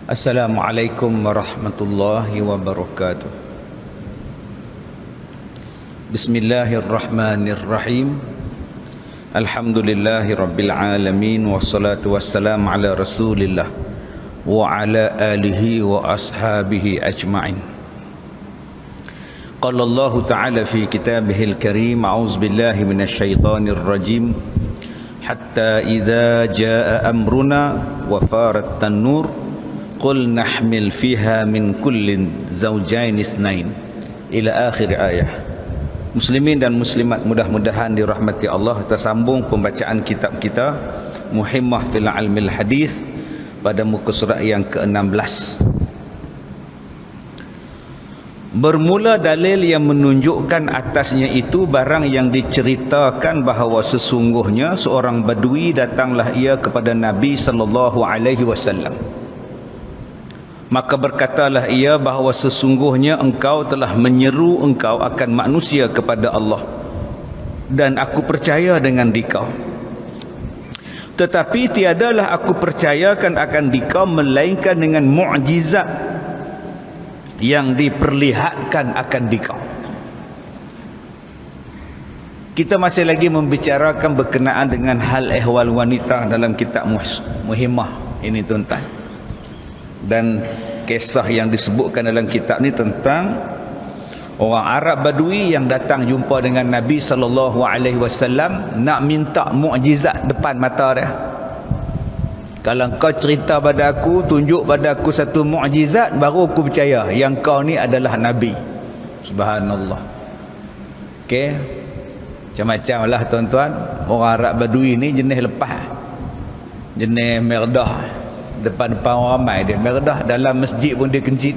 Assalamualaikum warahmatullahi wabarakatuh. Bismillahirrahmanirrahim. Alhamdulillahi rabbil alamin. Wassalatu wassalamu ala rasulillah wa ala alihi wa ashabihi ajma'in. Qala Allah ta'ala fi kitabihil karim, a'udzu billahi minasyaitonir rajim. Hatta idza jaa amruna wa farat tanur qul nahmil fiha min kullin zawjain itsnain ila akhir ayah. Muslimin dan muslimat, mudah-mudahan dirahmati Allah. Tersambung pembacaan kitab kita Muhimmah fil Ilmil Hadis pada muka surat yang ke-16. Bermula dalil yang menunjukkan atasnya itu barang yang diceritakan bahawa sesungguhnya seorang badui datanglah ia kepada Nabi sallallahu alaihi wasallam. Maka berkatalah ia bahawa sesungguhnya engkau telah menyeru engkau akan manusia kepada Allah, dan aku percaya dengan dikau. Tetapi tiadalah aku percayakan akan dikau melainkan dengan mukjizat yang diperlihatkan akan dikau. Kita masih lagi membicarakan berkenaan dengan hal ehwal wanita dalam kitab Muhimmah ini, tuan-tuan. Dan kisah yang disebutkan dalam kitab ni tentang orang Arab Badui yang datang jumpa dengan Nabi sallallahu alaihi wasallam nak minta mukjizat depan mata dia. Kalau kau cerita pada aku, tunjuk pada aku satu mukjizat, baru aku percaya yang kau ni adalah Nabi. Subhanallah. Okey. Macam-macam lah, tuan-tuan. Orang Arab Badui ni jenis lepas, jenis merdah. Depan-depan orang ramai dia merdah, dalam masjid pun dia kencing.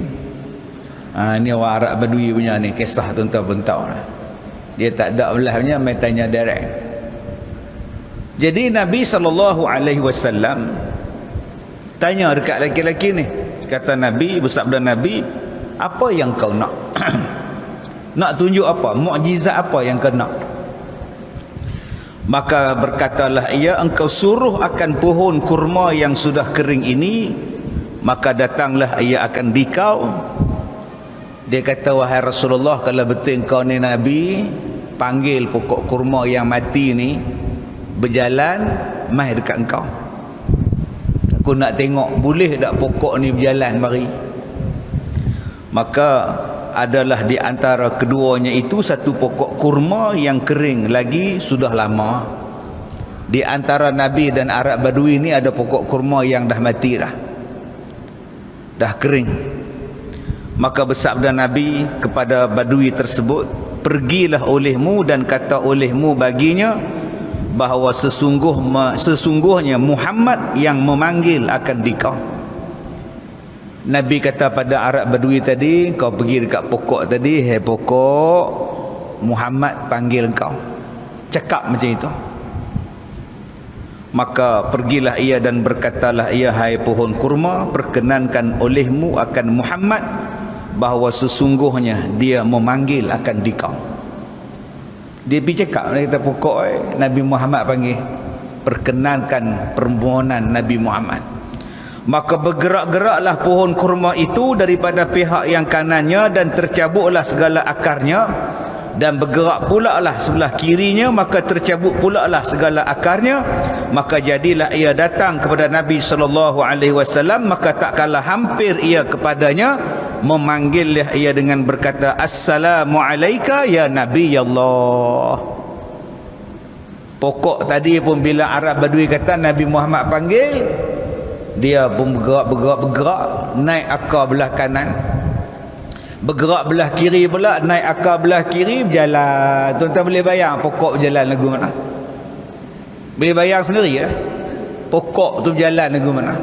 Ni orang Arab Badui punya ni kisah, tuan-tuan pun tahu lah. Dia tak ada belahnya, main tanya direct. Jadi Nabi SAW tanya dekat lelaki-lelaki ni. Kata Nabi, bersabda Nabi, apa yang kau nak? Nak tunjuk apa? Mukjizat apa yang kau nak? Maka berkatalah ia, engkau suruh akan pohon kurma yang sudah kering ini, maka datanglah ia akan dikau. Dia kata, wahai Rasulullah, kalau betul engkau ni Nabi, panggil pokok kurma yang mati ni berjalan mai dekat engkau. Aku nak tengok boleh tak pokok ni berjalan mari. Maka adalah di antara keduanya itu satu pokok kurma yang kering lagi sudah lama. Di antara Nabi dan Arab Badui ni ada pokok kurma yang dah mati dah kering. Maka bersabda Nabi kepada Badui tersebut, pergilah olehmu dan kata olehmu baginya bahawa sesungguhnya Muhammad yang memanggil akan dikau. Nabi kata pada Arab Badui tadi, kau pergi dekat pokok tadi, hei pokok, Muhammad panggil kau. Cakap macam itu. Maka pergilah ia dan berkatalah ia, hai pohon kurma, perkenankan olehmu akan Muhammad bahawa sesungguhnya dia memanggil akan dikau. Dia pergi cakap, dia kata pokok, Nabi Muhammad panggil, perkenankan permohonan Nabi Muhammad. Maka bergerak-geraklah pohon kurma itu daripada pihak yang kanannya dan tercabutlah segala akarnya, dan bergerak pula lah sebelah kirinya, maka tercabut pula lah segala akarnya. Maka jadilah ia datang kepada Nabi SAW, maka tak kalah hampir ia kepadanya, memanggillah ia dengan berkata, Assalamualaikum ya Nabi Allah. Pokok tadi pun bila Arab Badui kata Nabi Muhammad panggil, dia pun bergerak naik akar belah kanan, bergerak belah kiri pula, naik akar belah kiri, berjalan. Tuan-tuan boleh bayang pokok berjalan lagu mana? Boleh bayang sendiri ya? Pokok tu berjalan lagu mana?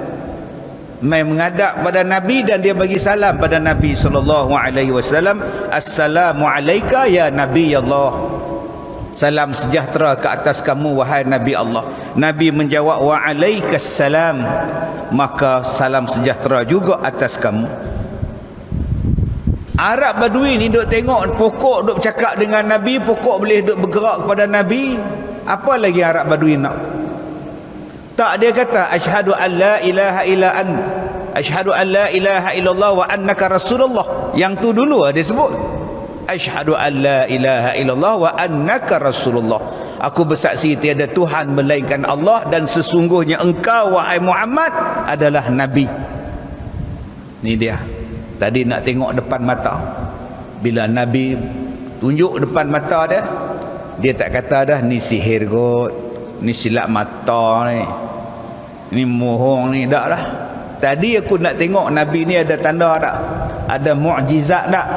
Mai menghadap pada Nabi dan dia bagi salam pada Nabi SAW. Assalamualaikum ya Nabi Allah. Salam sejahtera ke atas kamu wahai Nabi Allah. Nabi menjawab, wa alaikassalam. Maka salam sejahtera juga atas kamu. Arab Badui ni duk tengok pokok duk bercakap dengan Nabi, pokok boleh duk bergerak kepada Nabi. Apa lagi Arab Badui nak? Tak, dia kata asyhadu an la ilaha illa ant. Asyhadu an la ilaha illallah wa annaka rasulullah. Yang tu dulu dia sebut. Asyhadu an la ilaha illallah wa annaka rasulullah. Aku bersaksi tiada Tuhan melainkan Allah dan sesungguhnya engkau wahai Muhammad adalah nabi. Ni dia. Tadi nak tengok depan mata. Bila Nabi tunjuk depan mata dia tak kata dah ni sihir kot, ni silap mata ni mohong ni, tak lah. Tadi aku nak tengok Nabi ni ada tanda tak, ada mukjizat tak.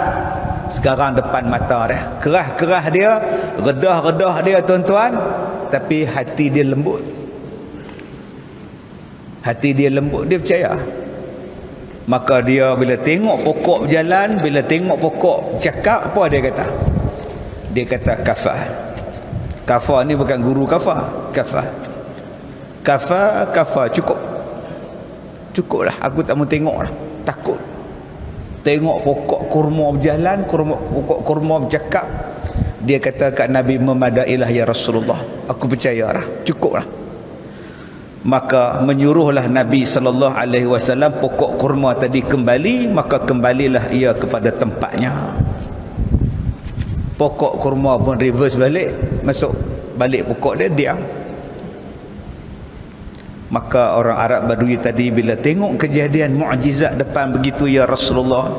Sekarang depan mata dia, kerah-kerah dia, redah-redah dia tuan-tuan, tapi hati dia lembut. Hati dia lembut, dia percaya. Maka dia bila tengok pokok berjalan, bila tengok pokok cakap, apa dia kata? Dia kata kafah. Kafah ni bukan guru kafah. Kafah. Kafah cukup. Cukuplah, aku tak mau tengok lah. Takut. Tengok pokok kurma berjalan, pokok kurma bercakap. Dia kata kat Nabi, memadailah ya Rasulullah. Aku percayalah, cukuplah. Maka menyuruhlah Nabi SAW pokok kurma tadi kembali, maka kembalilah ia kepada tempatnya. Pokok kurma pun reverse balik, masuk balik pokok dia, diam. Maka orang Arab Badui tadi bila tengok kejadian mukjizat depan begitu, ya Rasulullah,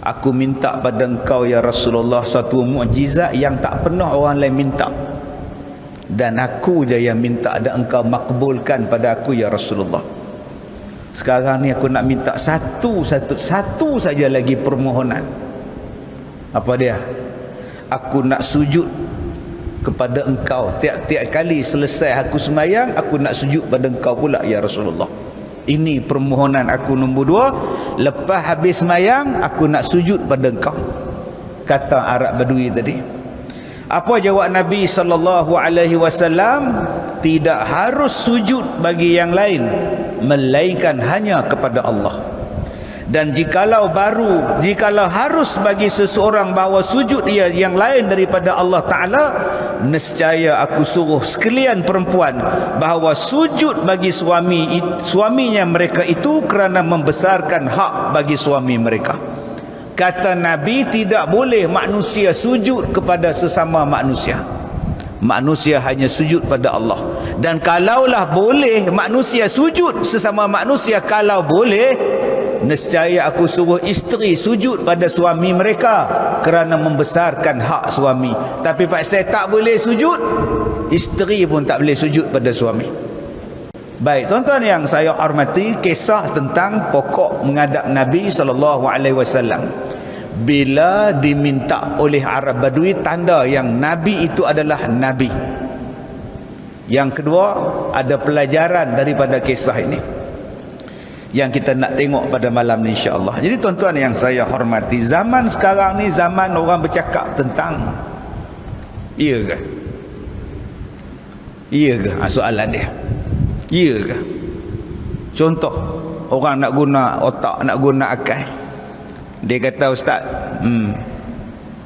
aku minta pada engkau ya Rasulullah satu mukjizat yang tak pernah orang lain minta, dan aku je yang minta, dan engkau makbulkan pada aku ya Rasulullah. Sekarang ni aku nak minta satu saja lagi permohonan. Apa dia? Aku nak sujud kepada engkau tiap-tiap kali selesai aku semayang, aku nak sujud pada engkau pula ya Rasulullah. Ini permohonan aku nombor 2. Lepas habis semayang, aku nak sujud pada engkau, kata Arab Badui tadi. Apa jawab Nabi SAW? Tidak harus sujud bagi yang lain melainkan hanya kepada Allah. Dan jikalau harus bagi seseorang bahawa sujud ia yang lain daripada Allah Ta'ala, nescaya aku suruh sekalian perempuan bahawa sujud bagi suaminya mereka itu kerana membesarkan hak bagi suami mereka. Kata Nabi, tidak boleh manusia sujud kepada sesama manusia. Manusia hanya sujud pada Allah. Dan kalaulah boleh manusia sujud sesama manusia, kalau boleh, nescaya aku suruh isteri sujud pada suami mereka kerana membesarkan hak suami. Tapi pak saya tak boleh sujud, isteri pun tak boleh sujud pada suami. Baik tuan-tuan yang saya hormati, kisah tentang pokok menghadap Nabi SAW. Bila diminta oleh Arab Badui, tanda yang Nabi itu adalah Nabi. Yang kedua, ada pelajaran daripada kisah ini yang kita nak tengok pada malam ni insya-Allah. Jadi tuan-tuan yang saya hormati, zaman sekarang ni zaman orang bercakap tentang iya ke? Iya ke? Soalan dia. Iya ke? Contoh, orang nak guna otak, nak guna akal. Dia kata, ustaz,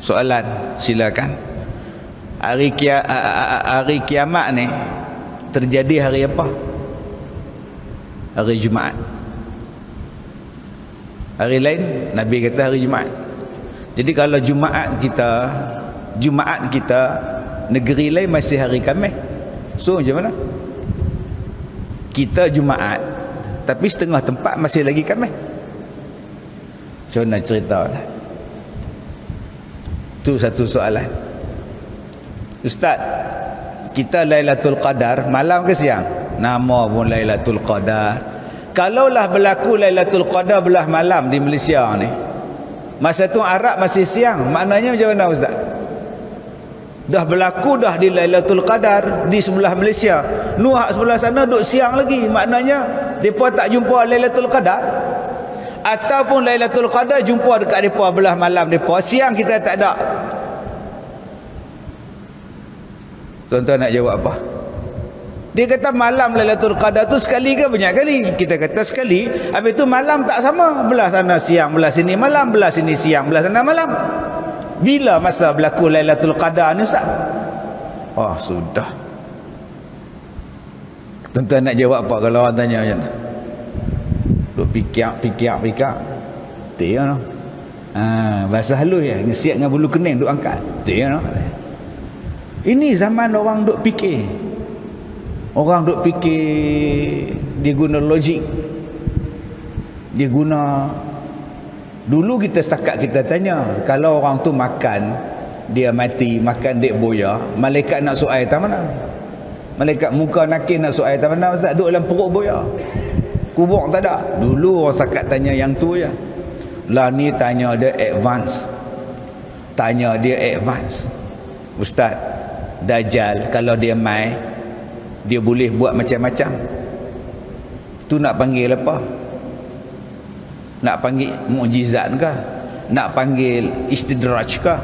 soalan, silakan. Hari kiamat ni terjadi hari apa? Hari Jumaat. Hari lain Nabi kata hari Jumaat. Jadi kalau Jumaat kita negeri lain masih hari Khamis. So macam mana? Kita Jumaat tapi setengah tempat masih lagi Khamis. Macam mana cerita lah? Itu satu soalan. Ustaz, kita Lailatul Qadar malam ke siang? Nama pun Lailatul Qadar. Kalaulah berlaku Lailatul Qadar belah malam di Malaysia ni, masa tu Arab masih siang, maknanya macam mana ustaz? Dah berlaku dah di Lailatul Qadar di sebelah Malaysia, Nuh sebelah sana duk siang lagi, maknanya depa tak jumpa Lailatul Qadar. Ataupun Lailatul Qadar jumpa dekat depa belah malam depa, siang kita tak ada. Tuan-tuan nak jawab apa? Dia kata malam Lailatul Qadar tu sekali ke banyak kali? Kita kata sekali. Habis tu malam tak sama. Belah sana siang, belah sini malam, belah sini siang, belah sana malam. Bila masa berlaku Lailatul Qadar ni ustaz? Oh sudah. Tuan-tuan nak jawab apa kalau orang tanya macam tu? Duk pikir teh no. Bahasa halus ya, ngesiak dengan bulu kening duk angkat teh no. Ini zaman orang duk fikir. Orang duk fikir, dia guna logik. Dia guna. Dulu kita setakat kita tanya, kalau orang tu makan, dia mati, makan dek boya, malaikat nak suai tak mana? Malaikat muka nakir nak suai tak mana? Ustaz, duduk dalam perut boya. Kubur tak ada. Dulu orang setakat tanya yang tu je. Lah ni tanya dia advance. Tanya dia advance. Ustaz, Dajjal kalau dia mai, dia boleh buat macam-macam. Tu nak panggil apa? Nak panggil mukjizat ke? Nak panggil istidraj ke?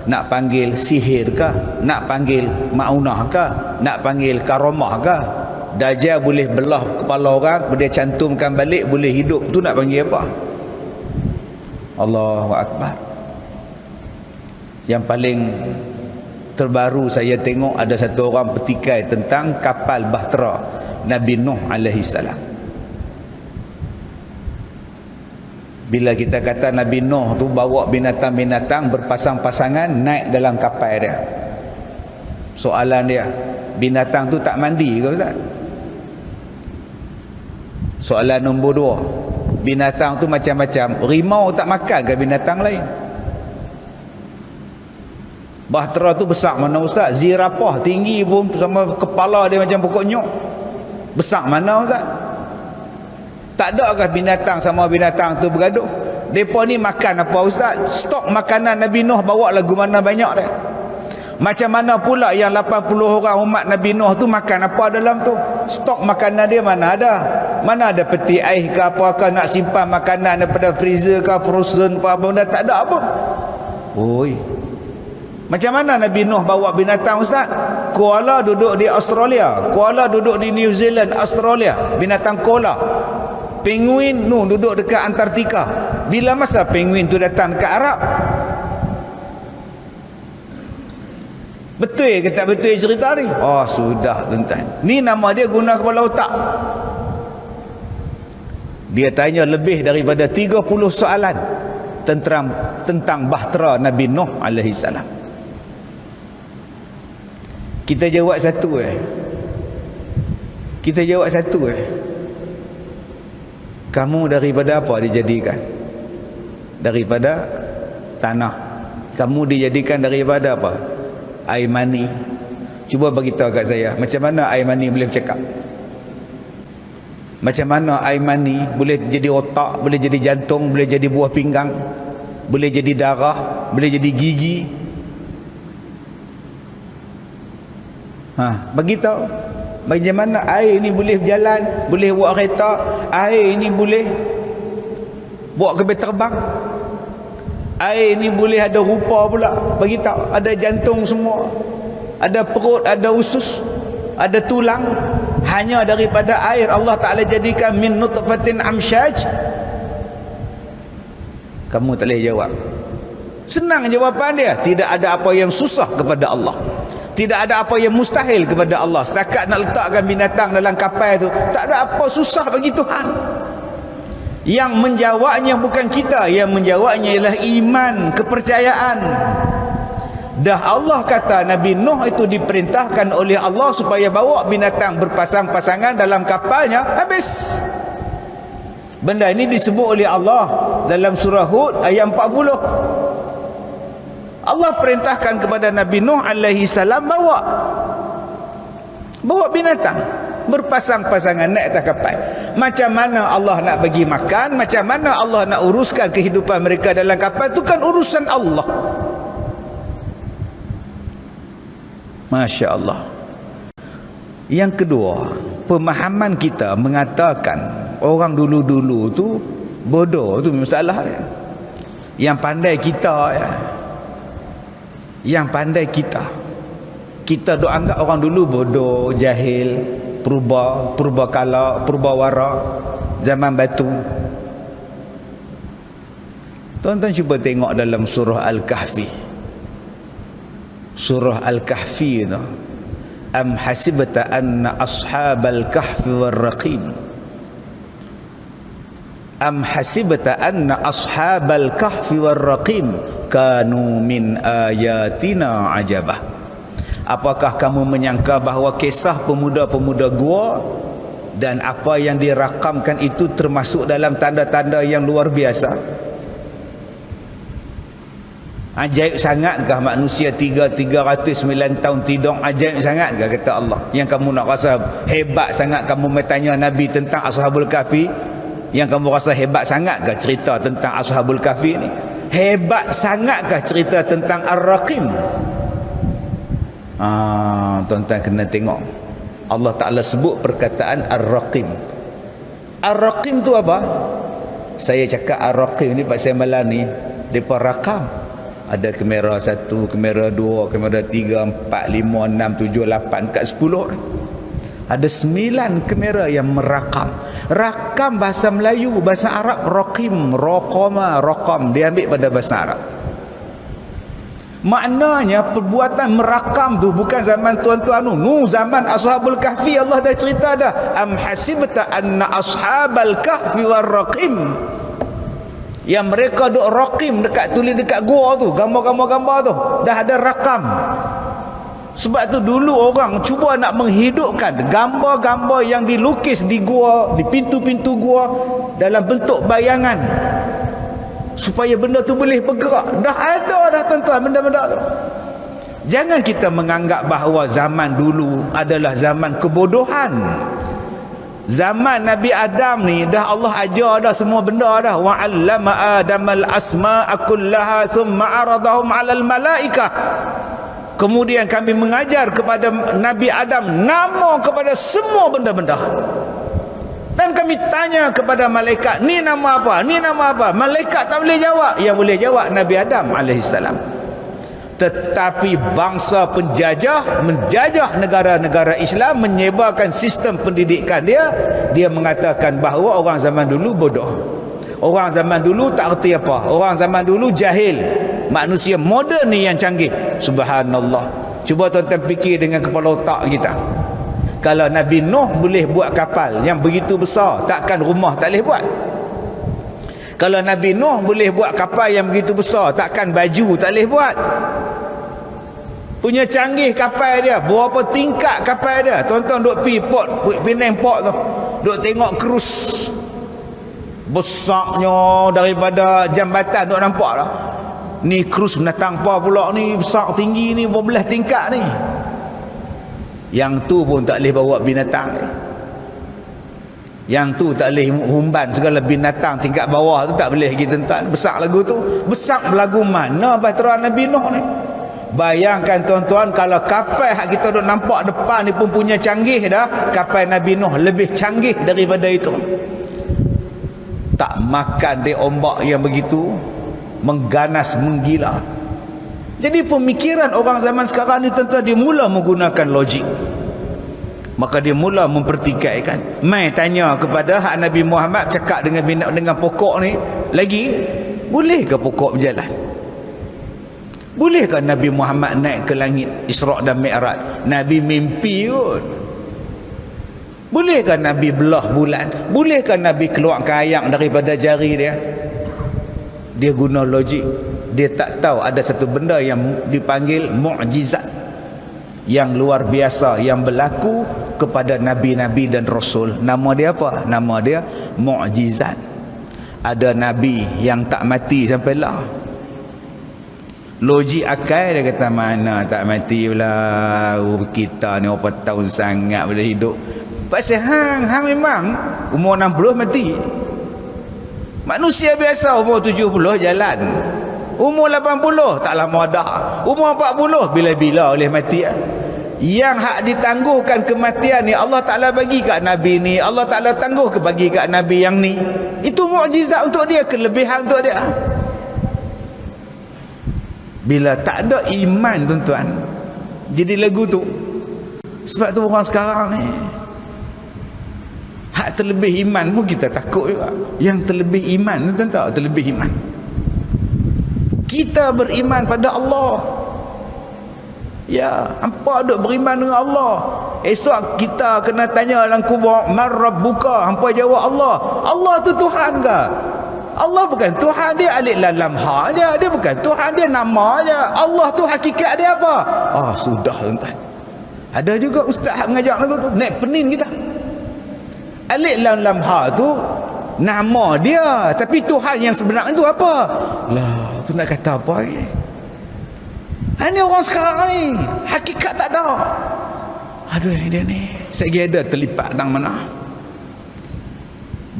Nak panggil sihir ke? Nak panggil ma'unah ke? Nak panggil karamah ke? Dajjal boleh belah kepala orang, boleh cantumkan balik, boleh hidup. Tu nak panggil apa? Allahu Akbar. Yang paling terbaru saya tengok ada satu orang petikai tentang kapal bahtera Nabi Nuh alaihi salam. Bila kita kata Nabi Nuh tu bawa binatang-binatang berpasang-pasangan naik dalam kapal dia. Soalan dia, binatang tu tak mandi ke Ustaz? Soalan nombor 2, binatang tu macam-macam, rimau tak makan ke binatang lain? Bahtera tu besar mana Ustaz? Zirafah tinggi pun sama kepala dia macam pokok nyok. Besar mana Ustaz? Tak ada ke binatang sama binatang tu bergaduh? Depa ni makan apa Ustaz? Stok makanan Nabi Nuh bawa lagu mana banyak dia. Macam mana pula yang 80 orang umat Nabi Nuh tu makan apa dalam tu? Stok makanan dia mana ada? Mana ada peti air ke apa-apa nak simpan makanan daripada freezer ke frozen ke apa benda? Tak ada apa. Oi. Macam mana Nabi Nuh bawa binatang Ustaz? Koala duduk di Australia, koala duduk di New Zealand, Australia, binatang koala. Penguin nu duduk dekat Antartika. Bila masa penguin tu datang ke Arab? Betul ke tak betul cerita ni? Oh sudah tuan-tuan. Ni nama dia guna kepala otak. Dia tanya lebih daripada 30 soalan tentang bahtera Nabi Nuh alaihi salam. Kita jawab satu Kita jawab satu Kamu daripada apa dijadikan? Daripada tanah. Kamu dijadikan daripada apa? Air mani. Cuba beritahu kat saya, macam mana air mani boleh bercakap? Macam mana air mani boleh jadi otak, boleh jadi jantung, boleh jadi buah pinggang, boleh jadi darah, boleh jadi gigi? Beritahu. Bagaimana air ni boleh berjalan, boleh buat kereta, air ni boleh buat kereta terbang, air ni boleh ada rupa pula, beritahu, ada jantung semua, ada perut, ada usus, ada tulang, hanya daripada air Allah Ta'ala jadikan min nutfatin amsyaj. Kamu tak boleh jawab. Senang jawapan dia, tidak ada apa yang susah kepada Allah. Tidak ada apa yang mustahil kepada Allah. Setakat nak letakkan binatang dalam kapal tu, tak ada apa susah bagi Tuhan. Yang menjawabnya bukan kita, yang menjawabnya ialah iman, kepercayaan. Dah Allah kata Nabi Nuh itu diperintahkan oleh Allah supaya bawa binatang berpasang-pasangan dalam kapalnya, habis. Benda ini disebut oleh Allah dalam surah Hud ayat 40. Allah perintahkan kepada Nabi Nuh alaihi salam bawa binatang berpasang-pasangan naik atas kapal. Macam mana Allah nak bagi makan, macam mana Allah nak uruskan kehidupan mereka dalam kapal, itu kan urusan Allah. Masya Allah. Yang kedua, pemahaman kita mengatakan orang dulu-dulu tu bodoh, tu masalah dia. Yang pandai kita yang pandai kita dok anggap orang dulu bodoh, jahil, purbakala, purbawara, zaman batu. Tuan-tuan cuba tengok dalam surah Al-Kahfi. Surah Al-Kahfi itu, am hasibta anna ashabal kahfi war raqim am hasibta anna ashabal kahfi war raqim kanu min ayatina ajabah. Apakah kamu menyangka bahawa kisah pemuda-pemuda gua dan apa yang dirakamkan itu termasuk dalam tanda-tanda yang luar biasa? Ajaib sangatkah manusia 309 tahun tidur? Ajaib sangatkah kata Allah? Yang kamu nak rasa hebat sangat kamu bertanya Nabi tentang Ashabul Kahfi? Yang kamu rasa hebat sangatkah cerita tentang Ashabul Kahfi ni? Hebat sangatkah cerita tentang Ar-Raqim? Tuan-tuan kena tengok. Allah Ta'ala sebut perkataan Ar-Raqim. Ar-Raqim tu apa? Saya cakap Ar-Raqim ni pasal malam ni depa rakam. Ada kamera 1, kamera 2, kamera 3, 4, 5, 6, 7, 8, dekat 10. Ada 9 kamera yang merakam. Rakam bahasa Melayu, bahasa Arab raqim, raqama, raqam, dia ambil pada bahasa Arab. Maknanya perbuatan merakam tu bukan zaman tuan-tuan nu, zaman Ashabul Kahfi Allah dah cerita dah. Am hasibta anna ashabal kahfi war raqim, yang mereka duk raqim dekat tulis dekat gua tu, gambar-gambar tu dah ada rakam. Sebab tu dulu orang cuba nak menghidupkan gambar-gambar yang dilukis di gua, di pintu-pintu gua dalam bentuk bayangan, supaya benda tu boleh bergerak. Dah ada dah tuan-tuan benda-benda tu. Jangan kita menganggap bahawa zaman dulu adalah zaman kebodohan. Zaman Nabi Adam ni dah Allah ajar dah semua benda dah. Wa 'allama Adamal asma'a kullaha thumma 'aradahum 'alal malaikah. Kemudian kami mengajar kepada Nabi Adam nama kepada semua benda-benda. Dan kami tanya kepada malaikat, ni nama apa? Ni nama apa? Malaikat tak boleh jawab. Yang boleh jawab Nabi Adam alaihissalam. Tetapi bangsa penjajah menjajah negara-negara Islam, menyebarkan sistem pendidikan dia mengatakan bahawa orang zaman dulu bodoh. Orang zaman dulu tak erti apa. Orang zaman dulu jahil. Manusia moden ni yang canggih. Subhanallah. Cuba tuan-tuan fikir dengan kepala otak kita. Kalau Nabi Nuh boleh buat kapal yang begitu besar, takkan rumah tak boleh buat? Kalau Nabi Nuh boleh buat kapal yang begitu besar, takkan baju tak boleh buat? Punya canggih kapal dia, berapa tingkat kapal dia. Tuan-tuan duk pergi port, Penang port tu, duk tengok krus besarnya daripada jambatan, duk nampak lah. Ni krus binatang apa pula ni, besar tinggi ni, berbelah tingkat ni. Yang tu pun tak boleh bawa binatang. Yang tu tak boleh humban segala binatang tingkat bawah tu, tak boleh kita tuan. Besar lagu tu. Besar lagu mana bahtera Nabi Nuh ni? Bayangkan tuan-tuan, kalau kapal hak kita duk nampak depan ni pun punya canggih dah, kapal Nabi Nuh lebih canggih daripada itu. Tak makan dia ombak yang begitu mengganas, menggila. Jadi pemikiran orang zaman sekarang ni tuan-tuan, dia mula menggunakan logik. Maka dia mula mempertikaikan. Mai tanya kepada hak Nabi Muhammad cakap dengan pokok ni, lagi bolehkah pokok berjalan? Bolehkah Nabi Muhammad naik ke langit Isra' dan Mi'raj? Nabi mimpi kot. Bolehkah Nabi belah bulan? Bolehkah Nabi keluarkan ayam daripada jari dia? Dia guna logik. Dia tak tahu ada satu benda yang dipanggil mukjizat, yang luar biasa, yang berlaku kepada nabi-nabi dan rasul. Nama dia apa? Nama dia mukjizat. Ada nabi yang tak mati sampai lah. Logik akal dia kata mana tak mati pula. Kita ni berapa tahun sangat boleh hidup. Pasal hang memang umur 60 mati. Manusia biasa umur 70 jalan. Umur 80 tak lama dah. Umur 40 bila-bila boleh mati. Yang hak ditangguhkan kematian ni Allah Ta'ala bagi kat Nabi ni, Allah Ta'ala tangguh ke bagi kat Nabi yang ni. Itu mukjizat untuk dia, kelebihan untuk dia. Bila tak ada iman tuan-tuan, jadi lagu tu. Sebab tu orang sekarang ni hak terlebih iman pun kita takut juga. Yang terlebih iman tuan-tuan, terlebih iman. Kita beriman pada Allah. Ya, hampa duk beriman dengan Allah. Esok kita kena tanya dalam kubur, man rabbuka? Hampa jawab Allah. Allah tu Tuhan ke? Allah bukan Tuhan, dia alif lam lam ha je. Dia bukan Tuhan, dia nama je. Allah tu hakikat dia apa? Sudah tuan-tuan. Ada juga ustaz mengajar lagu tu, naik pening kita. Alif lam lam ha tu nama dia, tapi Tuhan yang sebenar itu apa? Lah, tu nak kata apa lagi? Ini orang sekarang ni hakikat tak ada. Aduh, dia ni segi ada terlipat tang mana.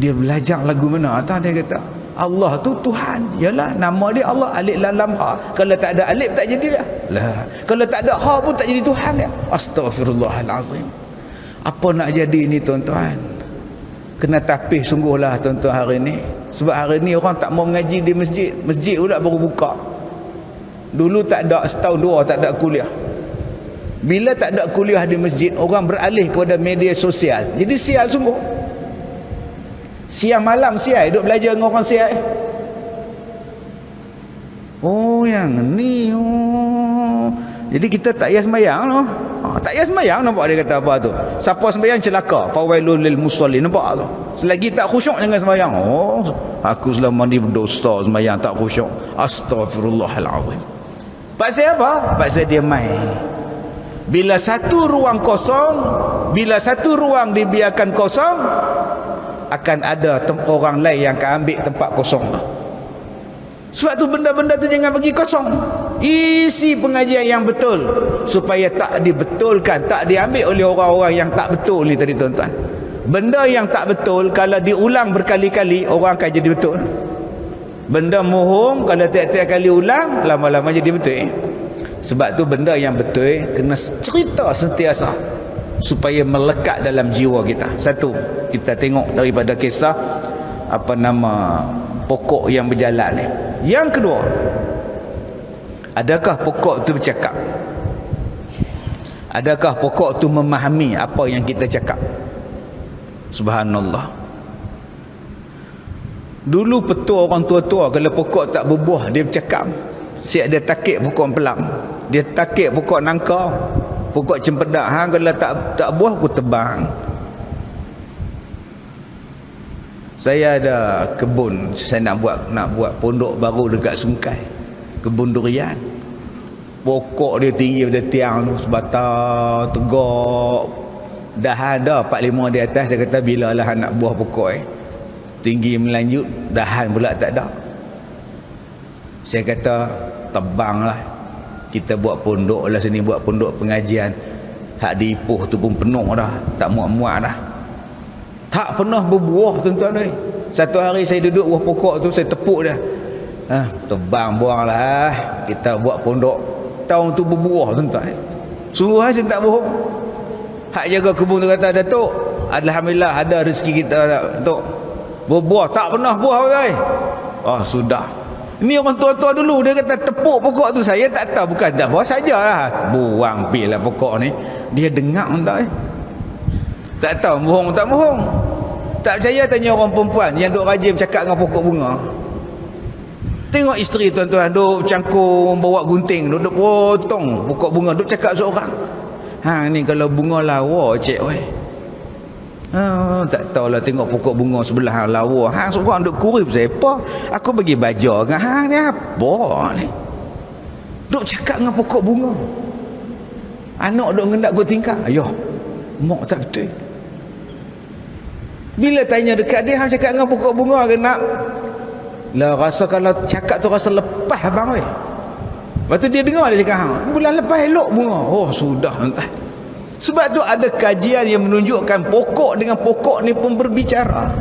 Dia belajar lagu mana tak, dia kata Allah tu Tuhan. Yalah, nama dia Allah, alif lam lam ha. Kalau tak ada alif tak jadi lah. Lah, kalau tak ada ha pun tak jadi Tuhan dia. Astaghfirullahalazim. Apa nak jadi ni tuan-tuan? Kena tapih sungguhlah tuan-tuan hari ni. Sebab hari ni orang tak mau mengaji di masjid. Masjid pula baru buka. Dulu tak ada, setahun dua tak ada kuliah. Bila tak ada kuliah di masjid, orang beralih kepada media sosial. Jadi sial sungguh. Siang malam sial, duduk belajar dengan orang sial. Oh yang ni. Jadi kita tak payah sembahyang noh. Tak payah sembahyang, nampak dia kata apa tu? Siapa sembahyang celaka. Fawailul lil musallin, nampak tu? Selagi tak khusyuk jangan sembahyang. Aku selama ni berdosa sembahyang tak khusyuk. Astaghfirullahalazim. Pasal apa? Pasal dia main. Bila satu ruang kosong, bila satu ruang dibiarkan kosong, akan ada orang lain yang akan ambil tempat kosong tu. Sebab tu benda-benda tu jangan bagi kosong. Isi pengajian yang betul supaya tak dibetulkan, tak diambil oleh orang-orang yang tak betul ni tadi tuan-tuan. Benda yang tak betul kalau diulang berkali-kali, orang akan jadi betul. Benda mohong kalau tiap-tiap kali ulang, lama-lama jadi betul. Sebab tu benda yang betul kena cerita sentiasa supaya melekat dalam jiwa kita. Satu, kita tengok daripada kisah apa nama pokok yang berjalan ni. Yang kedua, adakah pokok tu bercakap? Adakah pokok tu memahami apa yang kita cakap? Subhanallah. Dulu petua orang tua-tua kalau pokok tak berbuah dia bercakap. Siap dia takik pokok pelang, dia takik pokok nangka, pokok cempedak. Kalau tak buah aku tebang. Saya ada kebun, saya nak buat pondok baru dekat Sungkai, kebun durian. Pokok dia tinggi pada tiang tu, sebatang tegak, dah ada 4-5 di atas. Saya kata bilalah anak buah pokok tinggi melanjut, dahan pula tak ada. Saya kata tebanglah, kita buat pondok lah sini, buat pondok pengajian. Hak di Ipoh tu pun penuh dah, tak muat-muat dah, tak pernah berbuah tuan-tuan ni. Satu hari saya duduk buah pokok tu, saya tepuk dia, tebang buang lah, kita buat pondok. Tahun tu berbuah tuan-tuan. Sungguh saya tak bohong. Hak jaga kebun tu kata, Datuk, alhamdulillah ada rezeki kita Datuk, berbuah. Tak pernah buah guys. Sudah. Ini orang tua-tua dulu, dia kata tepuk pokok tu. Saya tak tahu, bukan tak buah sajalah, buang bil lah pokok ni. Dia dengar tak tak tahu bohong tak bohong. Tak percaya tanya orang perempuan yang duk rajin bercakap dengan pokok bunga. Tengok isteri tuan-tuan duk cangkung bawa gunting, duk potong pokok bunga, duk cakap seorang. Ni kalau bunga lawa cik weh. Tak tahulah, tengok pokok bunga sebelah lawa. Seorang duk kurip siapa? Aku bagi baja dengan ni apa ni? Duk cakap dengan pokok bunga. Anak duk ngendak go tingkah. Ayuh, mak tak betul. Bila tanya dekat dia, cakap dengan pokok bunga ke nak? Lah rasa kalau cakap tu rasa lepas abang weh. Lepas tu dia dengar dia cakap, bulan lepas elok bunga. Sudah entah. Sebab tu ada kajian yang menunjukkan pokok dengan pokok ni pun berbicara.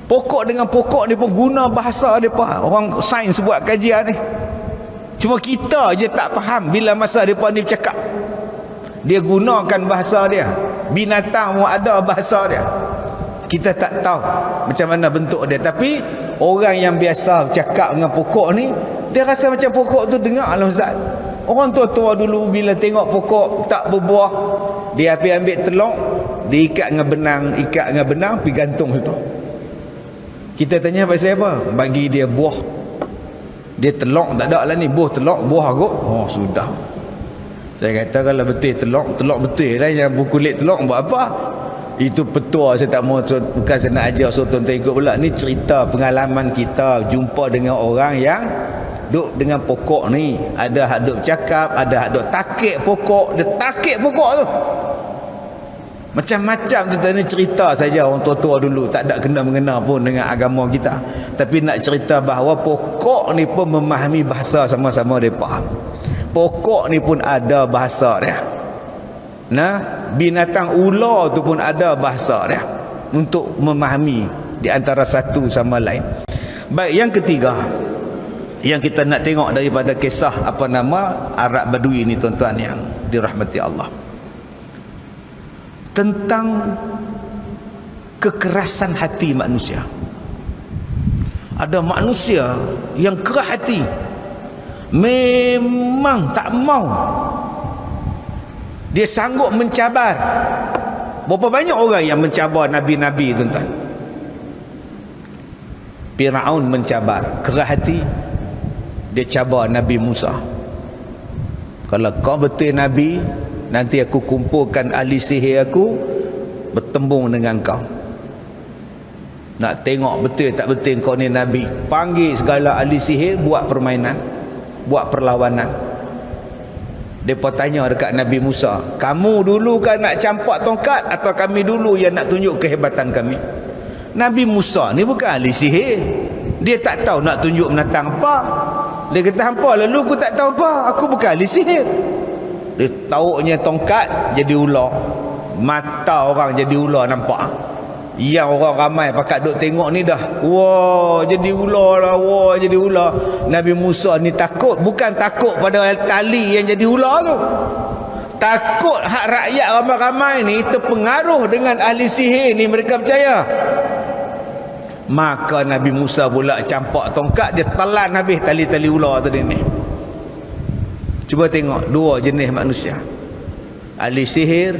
Pokok dengan pokok ni pun guna bahasa depa. Orang sains buat kajian ni. Cuma kita je tak faham bila masa depa ni bercakap. Dia gunakan bahasa dia. Binatang pun ada bahasa dia. Kita tak tahu macam mana bentuk dia. Tapi orang yang biasa bercakap dengan pokok ni, dia rasa macam pokok tu dengar lah Ustaz. Orang tua-tua dulu bila tengok pokok tak berbuah, dia pergi ambil telok, diikat dengan benang, pergi gantung situ. Kita tanya pasal apa? Bagi dia buah. Dia telok tak ada lah ni, buah telok, buah kot. Sudah. Saya kata kalau betul telok betul lah, yang berkulit telok buat apa? Itu petua, saya tak mau, bukan saya nak ajar so tuan-tuan ikut pula. Ni cerita pengalaman kita jumpa dengan orang yang duk dengan pokok ni. Ada hak duk bercakap, ada hak duk takik pokok, dia takik pokok tu. Macam-macam tuan-tuan, ni cerita saja orang tua-tua dulu, tak ada kena-mengena pun dengan agama kita. Tapi nak cerita bahawa pokok ni pun memahami bahasa sama-sama dia faham. Pokok ni pun ada bahasa dia. Nah, binatang ular tu pun ada bahasa dia untuk memahami di antara satu sama lain. Baik, yang ketiga yang kita nak tengok daripada kisah apa nama Arab Badui ni tuan-tuan yang dirahmati Allah, tentang kekerasan hati manusia. Ada manusia yang keras hati, memang tak mau, dia sanggup mencabar. Berapa banyak orang yang mencabar nabi-nabi tuan-tuan? Firaun mencabar, keras hati, dia cabar Nabi Musa. Kalau kau betul nabi, nanti aku kumpulkan ahli sihir aku bertembung dengan kau. Nak tengok betul tak betul kau ni nabi. Panggil segala ahli sihir buat permainan, buat perlawanan. Mereka tanya dekat Nabi Musa, kamu dulu kan nak campak tongkat atau kami dulu yang nak tunjuk kehebatan kami? Nabi Musa ni bukan ahli sihir, dia tak tahu nak tunjuk menatang apa. Dia kata, hampa lalu aku tak tahu apa, aku bukan ahli sihir. Dia tauknya tongkat jadi ular, mata orang jadi ular, nampak? Yang orang ramai pakat duk tengok ni dah, wah jadi ular lah, wah jadi ular. Nabi Musa ni takut, bukan takut pada tali yang jadi ular tu, takut hak rakyat ramai-ramai ni terpengaruh dengan ahli sihir ni, mereka percaya. Maka Nabi Musa pula campak tongkat, dia telan habis tali-tali ular tadi ni. Cuba tengok dua jenis manusia. Ahli sihir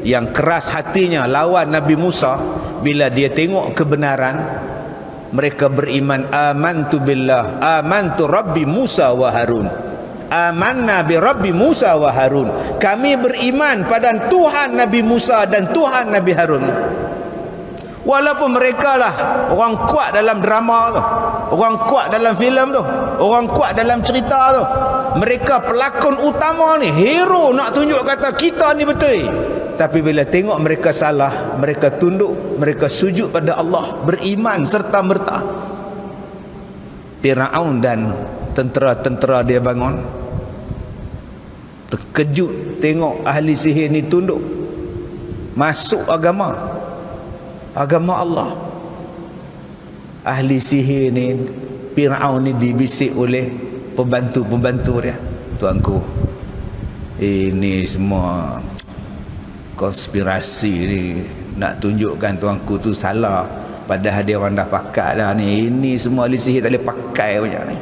yang keras hatinya lawan Nabi Musa, bila dia tengok kebenaran, mereka beriman, amantu billah, amantu rabbi Musa wa Harun, amanna bi rabbi Musa wa Harun, kami beriman pada Tuhan Nabi Musa dan Tuhan Nabi Harun. Walaupun mereka lah orang kuat dalam drama tu, orang kuat dalam filem tu, orang kuat dalam cerita tu, mereka pelakon utama ni, hero nak tunjuk kata kita ni betul. Tapi bila tengok mereka salah, mereka tunduk, mereka sujud pada Allah, beriman serta merta. Firaun dan tentera-tentera dia bangun, terkejut tengok ahli sihir ni tunduk, masuk agama Allah. Ahli sihir ni, Firaun ni dibisik oleh pembantu-pembantu dia, tuanku, ini semua konspirasi ni, nak tunjukkan tuanku tu salah, padahal dia orang dah pakai dah ni. Ini semua ahli sihir tak boleh pakai banyak ni.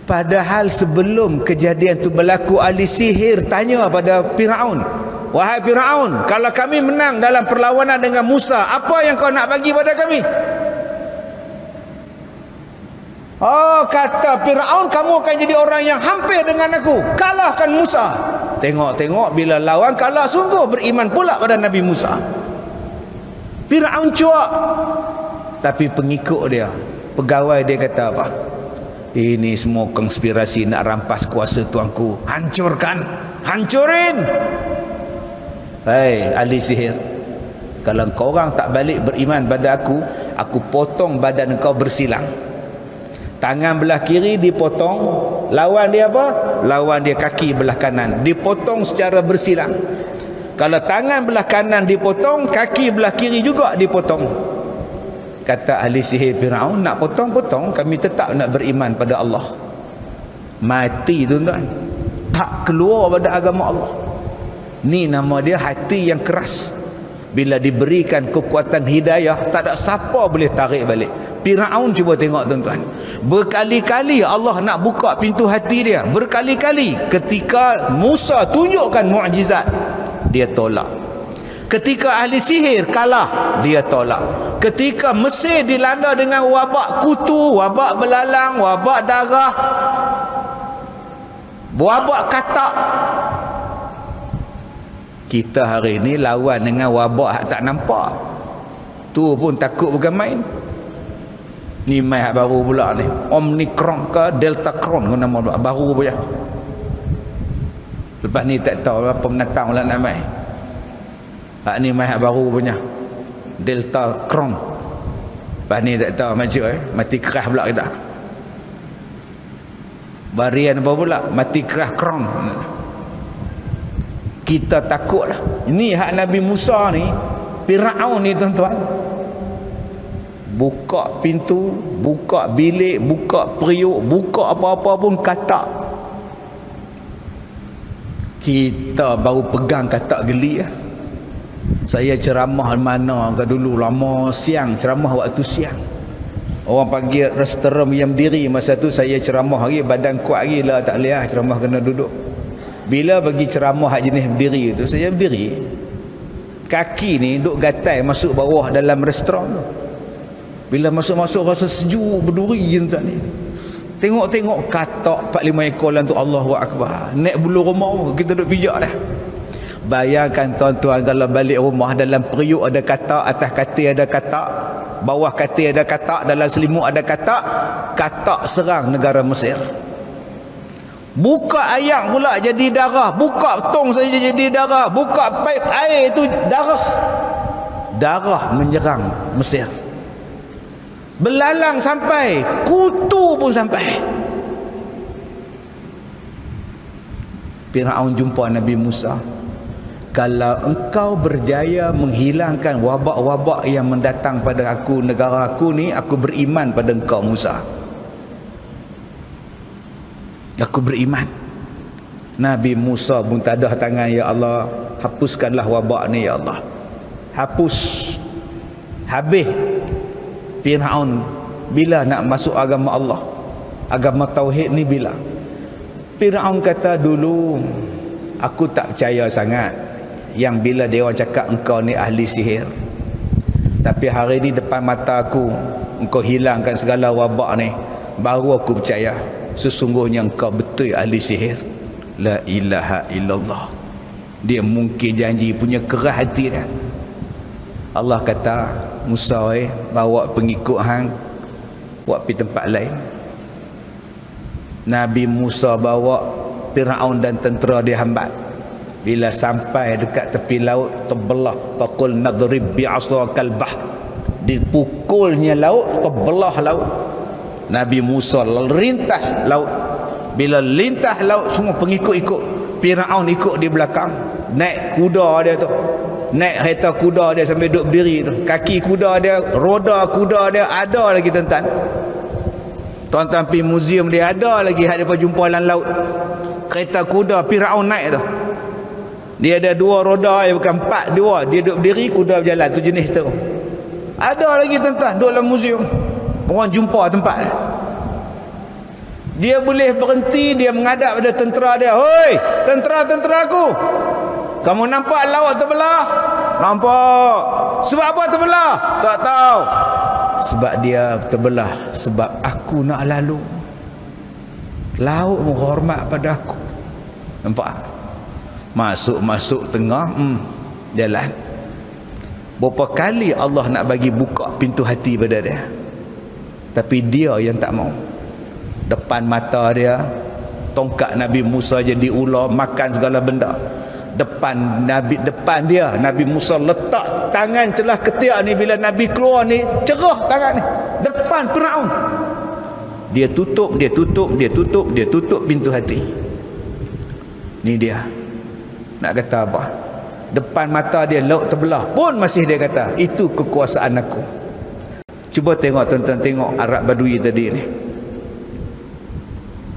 Padahal sebelum kejadian tu berlaku, ahli sihir tanya pada Firaun, wahai Firaun, kalau kami menang dalam perlawanan dengan Musa, apa yang kau nak bagi pada kami? Oh, kata Firaun, kamu akan jadi orang yang hampir dengan aku, kalahkan Musa. Tengok-tengok bila lawan kalah, sungguh beriman pula pada Nabi Musa. Firaun cuak. Tapi pengikut dia, pegawai dia kata apa? Ini semua konspirasi nak rampas kuasa tuanku. Hancurkan, hancurin. Hei ahli sihir, kalau kau orang tak balik beriman pada aku potong badan kau bersilang. Tangan belah kiri dipotong, lawan dia apa? Lawan dia kaki belah kanan, dipotong secara bersilang. Kalau tangan belah kanan dipotong, kaki belah kiri juga dipotong. Kata ahli sihir Firaun, nak potong-potong, kami tetap nak beriman pada Allah. Mati tuan-tuan, tak keluar pada agama Allah. Ni nama dia hati yang keras. Bila diberikan kekuatan hidayah, tak ada siapa boleh tarik balik. Firaun cuba tengok tuan-tuan, berkali-kali Allah nak buka pintu hati dia, berkali-kali. Ketika Musa tunjukkan mukjizat, dia tolak. Ketika ahli sihir kalah, dia tolak. Ketika Mesir dilanda dengan wabak kutu, wabak belalang, wabak darah, wabak katak, Kita hari ni lawan dengan wabak hak tak nampak. Tu pun takut bukan main. Ni mai hak baru pula ni. Omicron ke Deltacron ke nama baru pun ya. Lepas ni tak tahu apa menatang pula nak mai. Hak ni mai hak baru punya. Deltacron. Lepas ni tak tahu macam mati kerah pula kita. Varian apa pula? Mati kerah kron. Kita takut lah. Ini hak Nabi Musa ni, Firaun ni tuan-tuan, buka pintu, buka bilik, buka periuk, buka apa-apa pun katak. Kita baru pegang katak geli lah. Saya ceramah mana ke dulu, lama siang, ceramah waktu siang. Orang panggil restoran yang berdiri, masa tu saya ceramah lagi, badan kuat lagi lah, tak boleh lah ceramah kena duduk. Bila bagi ceramah hak jenis berdiri tu, saya berdiri, kaki ni duk gatai masuk bawah dalam restoran tu. Bila masuk-masuk rasa sejuk berduri je tuan ni. Tengok-tengok katak 4-5 ekor lah tu, Allahu Akbar. Naik bulu rumah kita duk pijak dah. Bayangkan tuan-tuan kalau balik rumah, dalam periuk ada katak, atas katil ada katak, bawah katil ada katak, dalam selimut ada katak. Katak serang negara Mesir. Buka ayak pula jadi darah, buka tong saja jadi darah, buka paip air tu darah. Darah menyerang Mesir. Belalang sampai, kutu pun sampai. Firaun jumpa Nabi Musa. Kalau engkau berjaya menghilangkan wabak-wabak yang mendatang pada aku, negara aku ni, aku beriman pada engkau Musa. Aku beriman. Nabi Musa pun tadah tangan, ya Allah, hapuskanlah wabak ni ya Allah. Hapus. Habis Firaun. Bila nak masuk agama Allah, agama tauhid ni bila? Firaun kata dulu aku tak percaya sangat yang bila dia orang cakap engkau ni ahli sihir. Tapi hari ni depan mata aku engkau hilangkan segala wabak ni, baru aku percaya sesungguhnya engkau betul ahli sihir. La ilaha illallah. Dia mungkin janji punya kerah hati dia. Allah kata, Musa bawa pengikut hang buat pergi tempat lain. Nabi Musa bawa Firaun dan tentera dia hambat. Bila sampai dekat tepi laut, terbelah, faqul nadrib bi'asakal bahr. Dipukulnya laut, terbelah laut. Nabi Musa lintah laut. Bila lintah laut, semua pengikut ikut. Firaun ikut di belakang, naik kuda dia tu, naik kereta kuda dia sambil duduk berdiri tu. Kaki kuda dia, roda kuda dia ada lagi tuan-tuan. Tuan-tuan pergi muzium dia, ada lagi hak dia jumpa dalam laut. Kereta kuda Firaun naik tu, dia ada 2 roda, bukan 4, 2. Dia duduk berdiri, kuda berjalan, tu jenis tu. Ada lagi tuan-tuan duduk dalam muzium. Orang jumpa tempat dia boleh berhenti, dia menghadap pada tentera dia. Hoi, tentera-tentera aku, kamu nampak laut terbelah? Nampak. Sebab apa terbelah? Tak tahu. Sebab dia terbelah sebab aku nak lalu. Laut menghormat pada aku. Nampak? Masuk-masuk tengah, jalan. Berapa kali Allah nak bagi buka pintu hati pada dia, tapi dia yang tak mau. Depan mata dia, tongkat Nabi Musa jadi ular, makan segala benda. Depan dia, Nabi Musa letak tangan celah ketiak ni. Bila Nabi keluar ni, cerah tangan ni depan Firaun. Dia tutup pintu hati. Ni dia nak kata apa? Depan mata dia laut terbelah pun masih dia kata itu kekuasaan aku. Cuba tengok tuan-tuan, tengok Arab Badui tadi ni.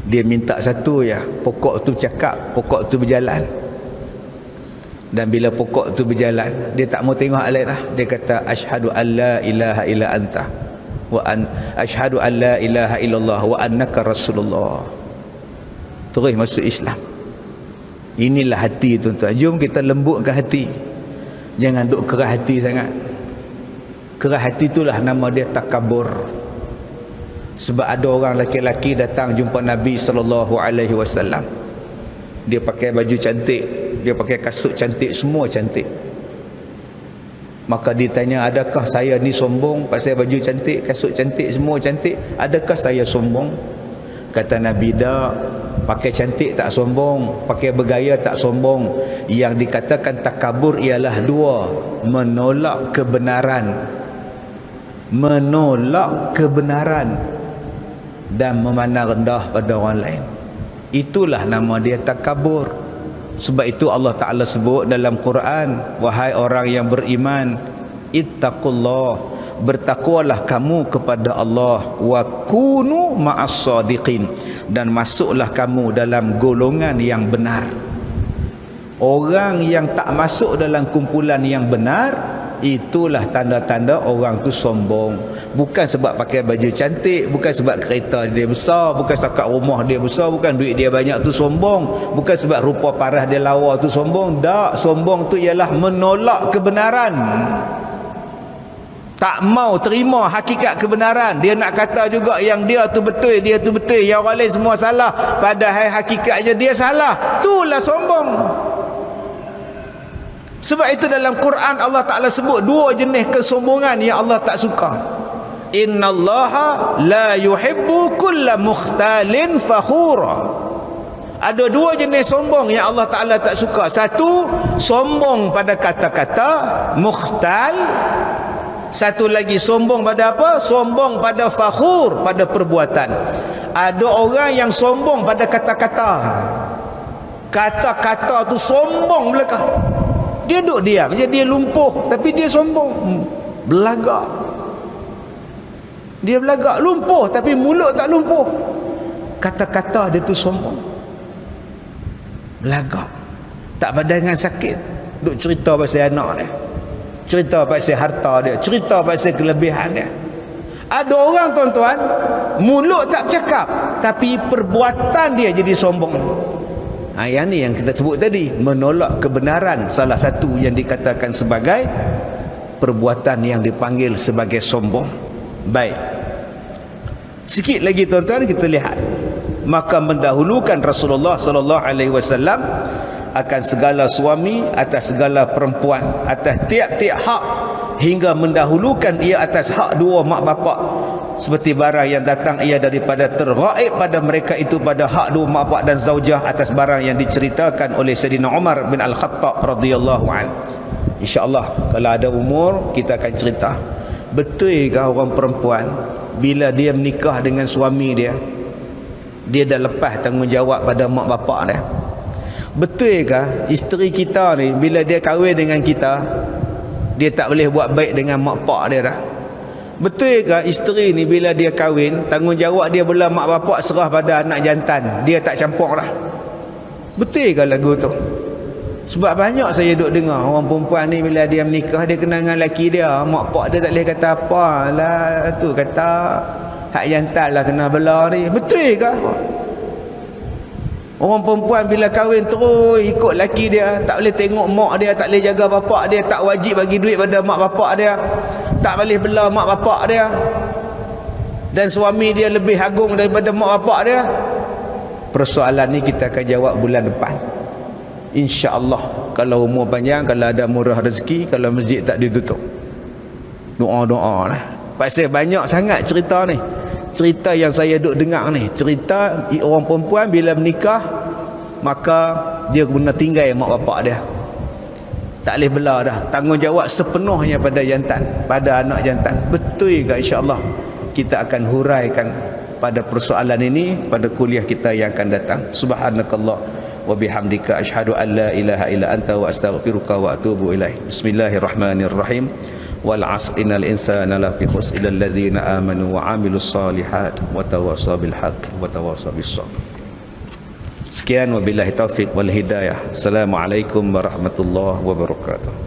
Dia minta satu ya, pokok tu cakap, pokok tu berjalan. Dan bila pokok tu berjalan, dia tak mau tengok hal lain lah. Dia kata asyhadu an la ilaha illa anta wa asyhadu an la ilaha illallah wa annaka rasulullah. Terus masuk Islam. Inilah hati tuan-tuan. Jom kita lembutkan hati. Jangan duk kerah hati sangat. Kerah hati itulah nama dia takabur. Sebab ada orang lelaki-lelaki datang jumpa Nabi SAW. Dia pakai baju cantik, dia pakai kasut cantik, semua cantik. Maka dia tanya, adakah saya ni sombong pasal baju cantik, kasut cantik, semua cantik? Adakah saya sombong? Kata Nabi, tak. Pakai cantik tak sombong, pakai bergaya tak sombong. Yang dikatakan takabur ialah dua: menolak kebenaran, dan memandang rendah pada orang lain. Itulah nama dia takabur. Sebab itu Allah Ta'ala sebut dalam Quran, wahai orang yang beriman, ittaqullah, bertakwalah kamu kepada Allah, wa kunu ma'as sadiqin, dan masuklah kamu dalam golongan yang benar. Orang yang tak masuk dalam kumpulan yang benar, itulah tanda-tanda orang tu sombong. Bukan sebab pakai baju cantik, bukan sebab kereta dia besar, bukan setakat rumah dia besar, bukan duit dia banyak tu sombong, bukan sebab rupa paras dia lawa tu sombong. Tak, sombong tu ialah menolak kebenaran, tak mau terima hakikat kebenaran. Dia nak kata juga yang dia tu betul, dia tu betul, yang orang lain semua salah, padahal hakikatnya dia salah. Itulah sombong. Sebab itu dalam Quran Allah Ta'ala sebut dua jenis kesombongan yang Allah tak suka. Innallaha la yuhibbu kulla mukhtalin fakhura. Ada dua jenis sombong yang Allah Ta'ala tak suka. Satu, sombong pada kata-kata, mukhtal. Satu lagi sombong pada apa? Sombong pada fakhur, pada perbuatan. Ada orang yang sombong pada kata-kata. Kata-kata tu sombong belakang. Dia duduk diam je, dia lumpuh, tapi dia sombong. Belagak. Dia belagak, lumpuh, tapi mulut tak lumpuh. Kata-kata dia tu sombong. Belagak. Tak badangan sakit. Duk cerita pasal anak dia, cerita pasal harta dia, cerita pasal kelebihan dia. Ada orang, tuan-tuan, mulut tak bercakap, tapi perbuatan dia jadi sombong. Yang ni yang kita sebut tadi, menolak kebenaran, salah satu yang dikatakan sebagai perbuatan yang dipanggil sebagai sombong. Baik, sikit lagi tuan-tuan kita lihat. Maka mendahulukan Rasulullah sallallahu alaihi wasallam akan segala suami atas segala perempuan, atas tiap-tiap hak, hingga mendahulukan ia atas hak dua mak bapak, seperti barang yang datang ia daripada terghaib pada mereka itu pada hak dua mak bapak dan zaujah, atas barang yang diceritakan oleh Sayyidina Umar bin Al-Khattab radhiyallahu anhu. InsyaAllah kalau ada umur kita akan cerita, betul ke orang perempuan bila dia menikah dengan suami dia, dia dah lepas tanggungjawab pada mak bapak dia? Betul ke isteri kita ni bila dia kahwin dengan kita, dia tak boleh buat baik dengan mak bapak dia dah? Betul ke isteri ni bila dia kahwin, tanggungjawab dia bila mak bapak serah pada anak jantan, dia tak campur dah? Betul ke lagu tu? Sebab banyak saya duk dengar orang perempuan ni bila dia menikah, dia kenal dengan lelaki dia, mak bapak dia tak boleh kata apa lah, tu kata hak jantan lah kena bela ni. Betul ke? Orang perempuan bila kahwin terus ikut laki dia, tak boleh tengok mak dia, tak boleh jaga bapak dia, tak wajib bagi duit pada mak bapak dia, tak boleh bela mak bapak dia, dan suami dia lebih agung daripada mak bapak dia. Persoalan ni kita akan jawab bulan depan, InsyaAllah. Kalau umur panjang, kalau ada murah rezeki, kalau masjid tak ditutup, doa-doa lah. Pasal banyak sangat cerita ni, cerita yang saya duk dengar ni, cerita orang perempuan bila menikah, maka dia guna tinggal mak bapak dia, tak boleh bela dah, tanggungjawab sepenuhnya pada jantan, pada anak jantan. Betul ke? InsyaAllah kita akan huraikan pada persoalan ini pada kuliah kita yang akan datang. Subhanakallah wa bihamdika asyhadu an la ilaha illa anta wa astaghfiruka wa atubu ilaih. Bismillahirrahmanirrahim. wal 'asr innal insana lafi khusr illa alladhina amanu wa 'amilus solihat wa tawassaw bil haqq wa tawassaw bis sabr. Sekian, wabillahi taufik wal hidayah. Assalamualaikum warahmatullahi wabarakatuh.